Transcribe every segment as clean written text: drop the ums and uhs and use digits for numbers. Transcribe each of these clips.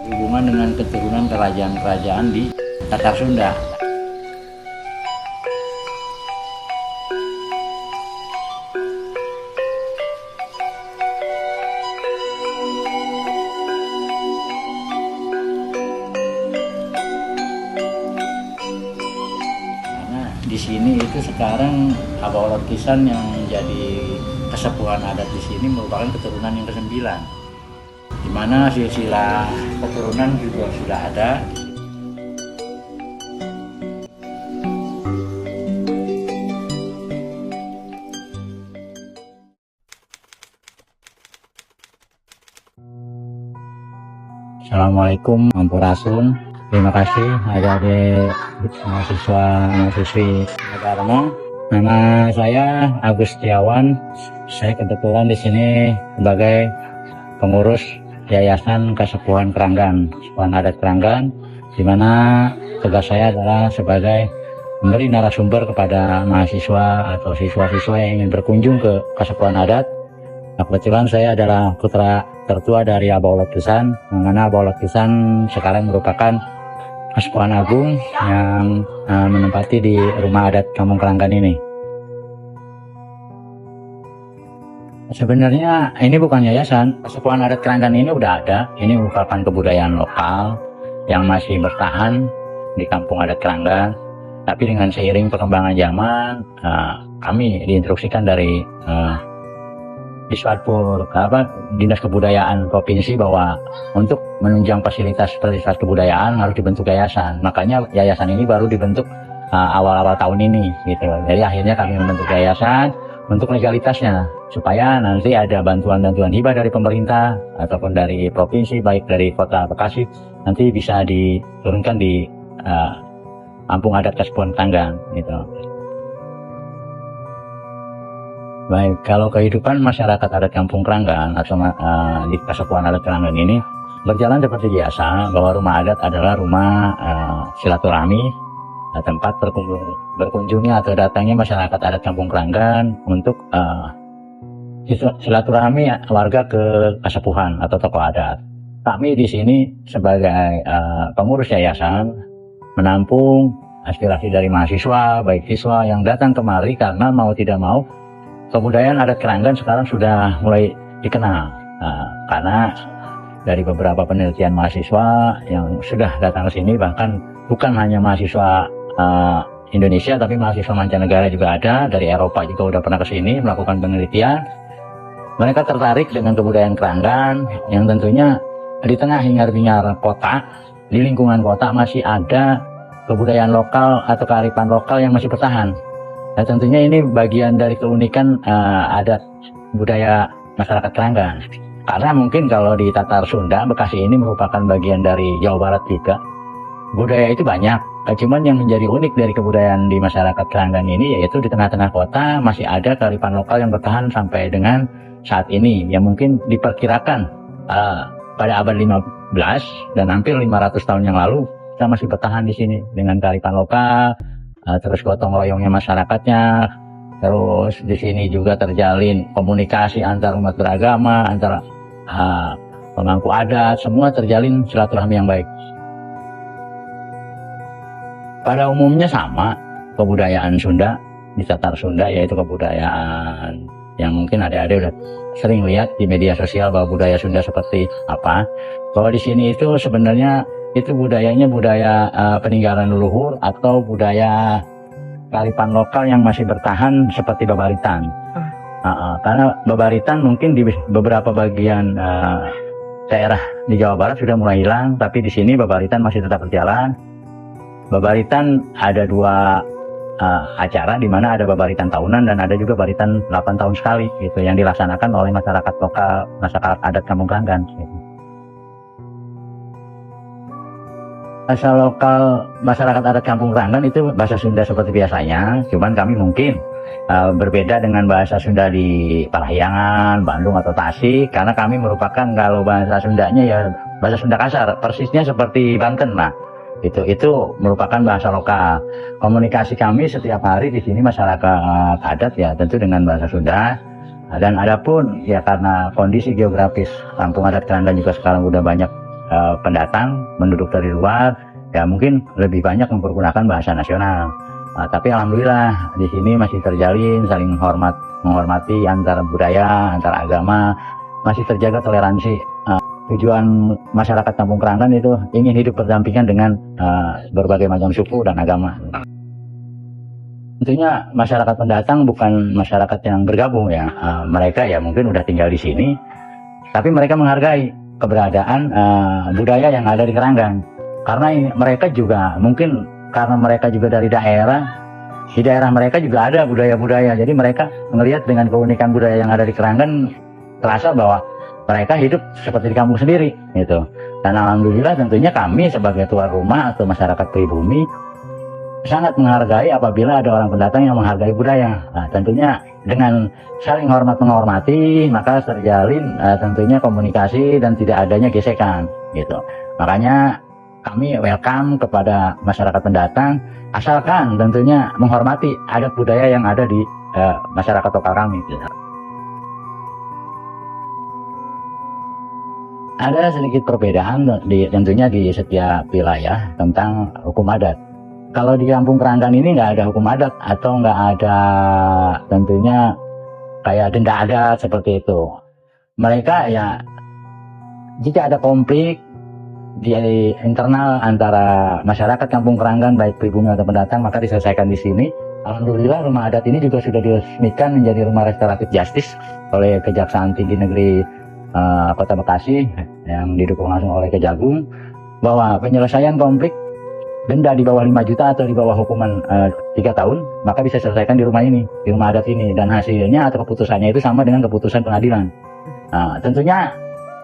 hubungan dengan keturunan kerajaan-kerajaan di Tatar Sunda. Karena di sini itu sekarang Abah Olor Kisan yang menjadi kesepuhan adat di sini merupakan keturunan yang ke-9, di mana silsilah keturunan juga sudah ada. Assalamualaikum, Ampurasun. Terima kasih adik-adik mahasiswa-mahasiswi Dharma. Nama saya Agus Setiawan. Saya kebetulan di sini sebagai pengurus Yayasan Kasepuhan Keranggan, Kasepuhan Adat Keranggan, di mana tugas saya adalah sebagai memberi narasumber kepada mahasiswa atau siswa-siswa yang ingin berkunjung ke Kasepuhan Adat. Nah, kebetulan saya adalah putra tertua dari Abah Olor Kisan, mana Abah Olor Kisan sekarang merupakan Kasepuhan Agung yang menempati di rumah adat Kampung Keranggan ini. Sebenarnya ini bukan yayasan, Kasepuhan Adat Keranggan ini udah ada. Ini merupakan kebudayaan lokal yang masih bertahan di Kampung Adat Keranggan. Tapi dengan seiring perkembangan zaman, kami diinstruksikan dari Diswadpur, Dinas Kebudayaan Provinsi, bahwa untuk menunjang fasilitas kebudayaan harus dibentuk yayasan. Makanya yayasan ini baru dibentuk awal-awal tahun ini, gitu. Jadi akhirnya kami membentuk yayasan untuk legalitasnya, supaya nanti ada bantuan-bantuan hibah dari pemerintah ataupun dari provinsi, baik dari Kota Bekasi, nanti bisa diturunkan di Kampung Adat Kasepuhan Keranggan, gitu. Baik, kalau kehidupan masyarakat adat Kampung Keranggan atau di Kasepuhan Adat Keranggan ini berjalan seperti biasa, bahwa rumah adat adalah rumah silaturahmi, tempat berkunjungnya atau datangnya masyarakat adat Kampung Keranggan untuk silaturahmi warga ke kasepuhan atau tokoh adat. Kami di sini sebagai pengurus yayasan menampung aspirasi dari mahasiswa, baik siswa yang datang kemari, karena mau tidak mau kebudayaan adat Keranggan sekarang sudah mulai dikenal, karena dari beberapa penelitian mahasiswa yang sudah datang ke sini, bahkan bukan hanya mahasiswa Indonesia, tapi mahasiswa mancanegara juga ada, dari Eropa juga udah pernah ke sini melakukan penelitian. Mereka tertarik dengan kebudayaan Keranggan yang tentunya di tengah hingar-bingar kota, di lingkungan kota masih ada kebudayaan lokal atau kearifan lokal yang masih bertahan. Nah, tentunya ini bagian dari keunikan adat budaya masyarakat Keranggan. Karena mungkin kalau di Tatar Sunda, Bekasi ini merupakan bagian dari Jawa Barat juga. Budaya itu banyak, cuman yang menjadi unik dari kebudayaan di masyarakat Keranggan ini yaitu di tengah-tengah kota masih ada kearifan lokal yang bertahan sampai dengan saat ini, yang mungkin diperkirakan pada abad 15 dan hampir 500 tahun yang lalu kita masih bertahan di sini dengan kearifan lokal. Terus gotong royongnya masyarakatnya, terus di sini juga terjalin komunikasi antar umat beragama, antara pemangku adat, semua terjalin silaturahmi yang baik. Pada umumnya sama kebudayaan Sunda di Tatar Sunda, yaitu kebudayaan yang mungkin adik-adik udah sering lihat di media sosial bahwa budaya Sunda seperti apa. Kalau di sini itu sebenarnya itu budayanya budaya peninggalan leluhur atau budaya kearifan lokal yang masih bertahan seperti babaritan. Karena babaritan mungkin di beberapa bagian daerah di Jawa Barat sudah mulai hilang, tapi di sini babaritan masih tetap berjalan. Babaritan ada dua acara, di mana ada babaritan tahunan dan ada juga babaritan 8 tahun sekali, gitu, yang dilaksanakan oleh masyarakat lokal, masyarakat adat Kampung Keranggan. Gitu. Bahasa lokal masyarakat adat Kampung Keranggan itu bahasa Sunda seperti biasanya, cuman kami mungkin berbeda dengan bahasa Sunda di Parahyangan, Bandung atau Tasik, karena kami merupakan, kalau bahasa Sundanya ya bahasa Sunda kasar, persisnya seperti Banten lah. Itu merupakan bahasa lokal. Komunikasi kami setiap hari di sini masyarakat adat ya tentu dengan bahasa Sunda. Dan adapun ya karena kondisi geografis Kampung Adat Keranggan juga sekarang udah banyak pendatang menduduk dari luar ya mungkin lebih banyak mempergunakan bahasa nasional. Tapi alhamdulillah di sini masih terjalin saling menghormati antar budaya, antar agama, masih terjaga toleransi. Tujuan masyarakat Kampung Keranggan itu ingin hidup berdampingan dengan berbagai macam suku dan agama. Tentunya masyarakat pendatang bukan masyarakat yang bergabung ya. Mereka ya mungkin udah tinggal di sini, tapi mereka menghargai keberadaan budaya yang ada di Keranggan. Karena mereka juga mungkin karena mereka juga dari daerah, di daerah mereka juga ada budaya-budaya. Jadi mereka melihat dengan keunikan budaya yang ada di Keranggan, terasa bahwa mereka hidup seperti di kampung sendiri gitu. Dan alhamdulillah tentunya kami sebagai tuan rumah atau masyarakat pribumi sangat menghargai apabila ada orang pendatang yang menghargai budaya. Tentunya dengan saling hormat menghormati maka terjalin tentunya komunikasi dan tidak adanya gesekan gitu. Makanya kami welcome kepada masyarakat pendatang asalkan tentunya menghormati adat budaya yang ada di masyarakat lokal kami gitu. Ada sedikit perbedaan tentunya di setiap wilayah tentang hukum adat. Kalau di Kampung Keranggan ini nggak ada hukum adat atau nggak ada tentunya kayak denda adat seperti itu. Mereka ya jika ada konflik di internal antara masyarakat Kampung Keranggan baik pribumi atau pendatang maka diselesaikan di sini. Alhamdulillah rumah adat ini juga sudah diresmikan menjadi rumah restoratif justice oleh Kejaksaan Tinggi Negeri Kota Bekasi yang didukung langsung oleh Kejagung, bahwa penyelesaian konflik denda di bawah 5 juta atau di bawah hukuman 3 tahun maka bisa selesaikan di rumah ini, di rumah adat ini, dan hasilnya atau keputusannya itu sama dengan keputusan pengadilan. Tentunya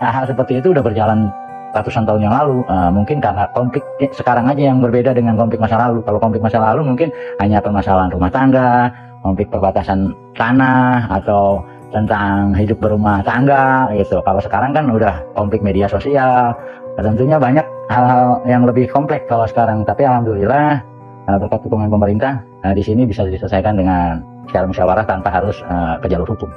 hal seperti itu udah berjalan ratusan tahun yang lalu. Mungkin karena konflik sekarang aja yang berbeda dengan konflik masa lalu. Kalau konflik masa lalu mungkin hanya permasalahan rumah tangga, konflik perbatasan tanah, atau tentang hidup berumah tangga gitu. Kalau sekarang kan udah konflik media sosial, tentunya banyak hal-hal yang lebih kompleks kalau sekarang. Tapi alhamdulillah berkat dukungan pemerintah di sini bisa diselesaikan dengan secara musyawarah tanpa harus ke jalur hukum.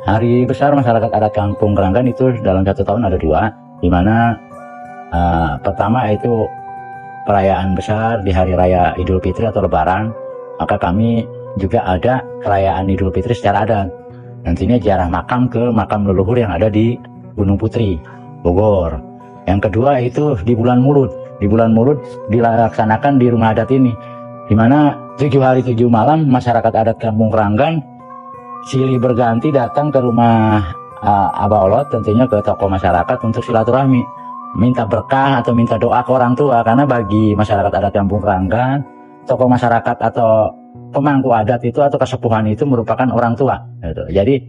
Hari besar masyarakat adat Kampung Keranggan itu dalam 1 tahun ada 2, di mana pertama itu perayaan besar di hari raya Idul Fitri atau Lebaran. Maka kami juga ada perayaan Idul Fitri secara adat. Nantinya ziarah makam ke makam leluhur yang ada di Gunung Putri, Bogor. Yang kedua itu di bulan Mulud. Di bulan Mulud dilaksanakan di rumah adat ini, di mana 7 hari 7 malam masyarakat adat Kampung Keranggan silih berganti datang ke rumah Abah Olot, tentunya ke tokoh masyarakat untuk silaturahmi, minta berkah atau minta doa ke orang tua. Karena bagi masyarakat adat Kampung Keranggan, tokoh masyarakat atau pemangku adat itu atau kesepuhan itu merupakan orang tua gitu. Jadi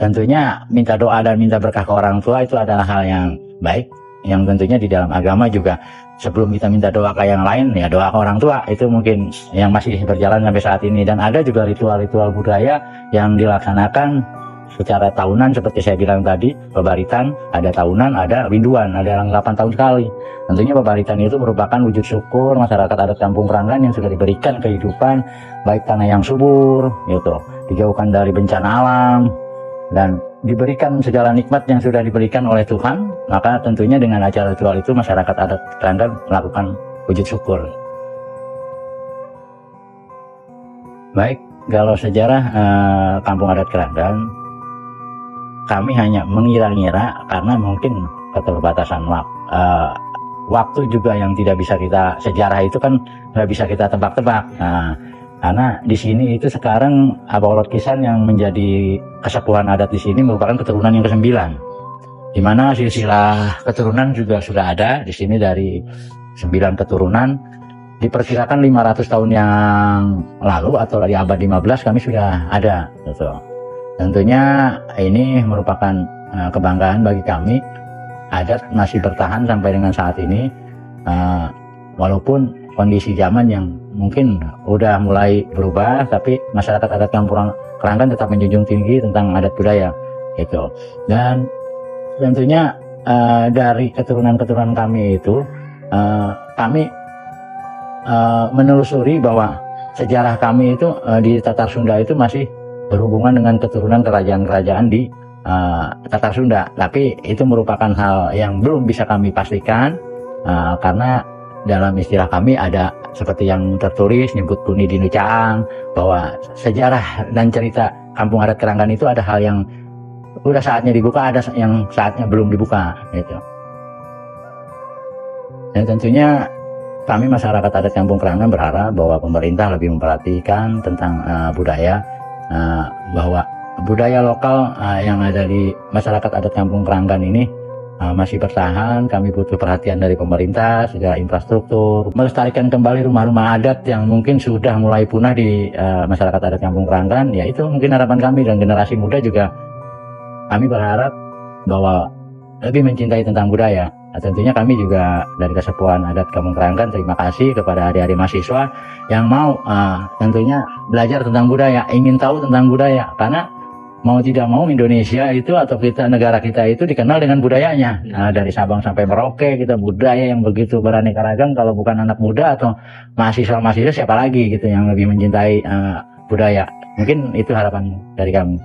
tentunya minta doa dan minta berkah ke orang tua itu adalah hal yang baik, yang tentunya di dalam agama juga sebelum kita minta doa ke yang lain ya doa ke orang tua itu mungkin yang masih berjalan sampai saat ini. Dan ada juga ritual-ritual budaya yang dilaksanakan secara tahunan seperti saya bilang tadi. Pebaritan ada tahunan, ada winduan, ada yang 8 tahun sekali. Tentunya pebaritan itu merupakan wujud syukur masyarakat adat Kampung Keranggan yang sudah diberikan kehidupan baik tanah yang subur gitu, dijauhkan dari bencana alam, dan diberikan segala nikmat yang sudah diberikan oleh Tuhan. Maka tentunya dengan acara ritual itu masyarakat adat Keranggan melakukan wujud syukur. Baik, kalau sejarah Kampung Adat Keranggan, kami hanya mengira-ngira karena mungkin keterbatasan waktu juga yang tidak bisa kita, sejarah itu kan nggak bisa kita tebak-tebak. Karena di sini itu sekarang Abah Olot Kisan yang menjadi kesepuhan adat di sini merupakan keturunan yang ke-9, di mana silsilah keturunan juga sudah ada di sini dari 9 keturunan. Diperkirakan 500 tahun yang lalu atau di abad 15 kami sudah ada gitu. Tentunya ini merupakan kebanggaan bagi kami. Adat masih bertahan sampai dengan saat ini, walaupun kondisi zaman yang mungkin udah mulai berubah, tapi masyarakat adat Kampung Keranggan tetap menjunjung tinggi tentang adat budaya gitu. Dan tentunya dari keturunan-keturunan kami itu kami menelusuri bahwa sejarah kami itu di Tatar Sunda itu masih berhubungan dengan keturunan kerajaan-kerajaan di Tatar Sunda, tapi itu merupakan hal yang belum bisa kami pastikan karena dalam istilah kami ada seperti yang tertulis nyebut Puni Dinu Caang, bahwa sejarah dan cerita kampung adat Keranggan itu ada hal yang udah saatnya dibuka, ada yang saatnya belum dibuka gitu. Dan tentunya kami masyarakat adat Kampung Keranggan berharap bahwa pemerintah lebih memperhatikan tentang budaya, bahwa budaya lokal yang ada di masyarakat adat Kampung Keranggan ini masih bertahan. Kami butuh perhatian dari pemerintah secara infrastruktur, melestarikan kembali rumah-rumah adat yang mungkin sudah mulai punah di masyarakat adat Kampung Keranggan. Ya itu mungkin harapan kami, dan generasi muda juga kami berharap bahwa lebih mencintai tentang budaya. Nah, tentunya kami juga dari Kesepuan Adat Kampung Keranggan terima kasih kepada adik-adik mahasiswa yang mau tentunya belajar tentang budaya, ingin tahu tentang budaya, karena mau tidak mau Indonesia itu atau negara kita itu dikenal dengan budayanya. Nah, dari Sabang sampai Merauke kita budaya yang begitu beraneka ragam. Kalau bukan anak muda atau mahasiswa siapa lagi gitu yang lebih mencintai budaya. Mungkin itu harapan dari kami.